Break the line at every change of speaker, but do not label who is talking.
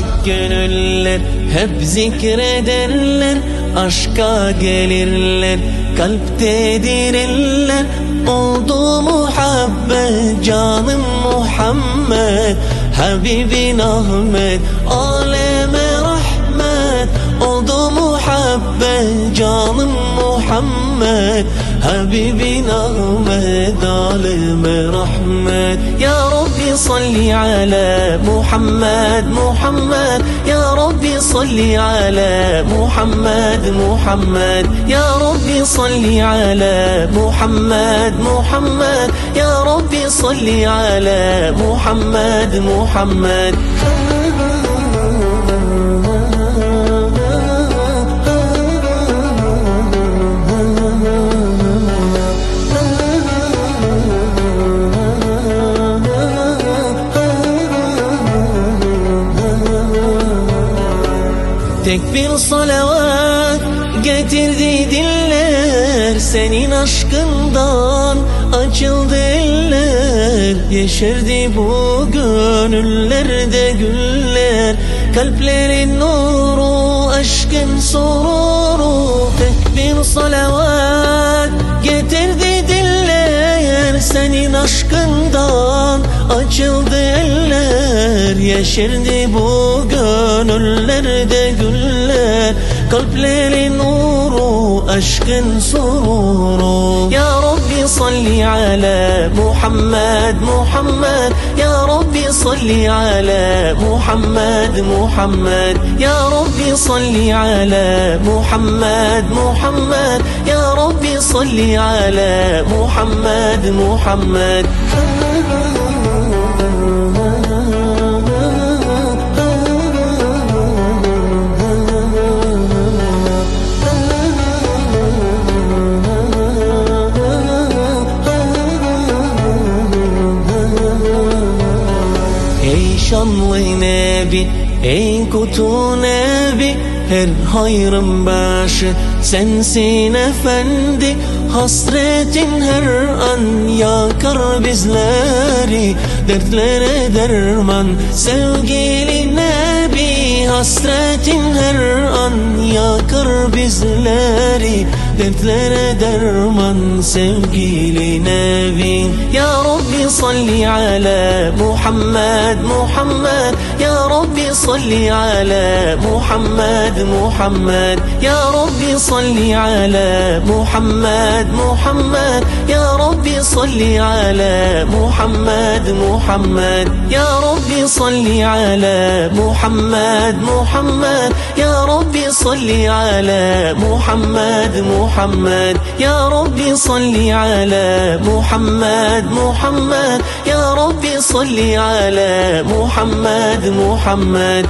aşık gönüller hep zikrederler, aşka gelirler, kalptedir eller. Oldu muhabbet canım Muhammed, Habibin Ahmet, aleme rahmet. Oldu muhabbet canım Muhammed, Habibin Ahmet, aleme rahmet. Ya Rabbi salli ala Muhammed, Muhammed. Ya Rabbi salli ala Muhammed, Muhammed. Ya Rabbi salli ala Muhammed, Muhammed. Ya Rabbi salli ala Muhammed, Muhammed. Tek bir salavat getirdi diller, senin aşkından açıldı eller. Yeşerdi bu gönüllerde güller, kalplerin nuru, aşkın sururu. Tek bir salavat getirdi diller, senin aşkından açıldı eller. Yeşerdi bu gönüllerde güller, kalplerin nuru, aşkın sururu. Ya Rabbi salli ala Muhammed, Muhammed. Ya Rabbi salli ala Muhammed, Muhammed. Ya Rabbi salli ala Muhammed, Muhammed. Ya Rabbi salli ala Muhammed, Muhammed. Ey şanlı Nebi, ey kutu Nebi, her hayrın başı sensin efendi. Hasretin her an yakar bizleri, dertlere derman sevgili Nebi. Hasretin her an yakar bizleri, dertlere derman sevgili Nebi. Ya Rabbi salli ala Muhammed, Muhammed. Ya Rabbi salli ala Muhammed, Muhammed. Ya Rabbi salli ala Muhammed, Muhammed. Ya Rabbi salli ala Muhammed, Muhammed. Ya Rabbi salli ala Muhammed, Muhammed. Ya Rabbi salli ala Muhammed, Muhammed. Ya Rabbi salli ala Muhammed, Muhammed. Ya Rabbi salli ala Muhammed, Muhammed.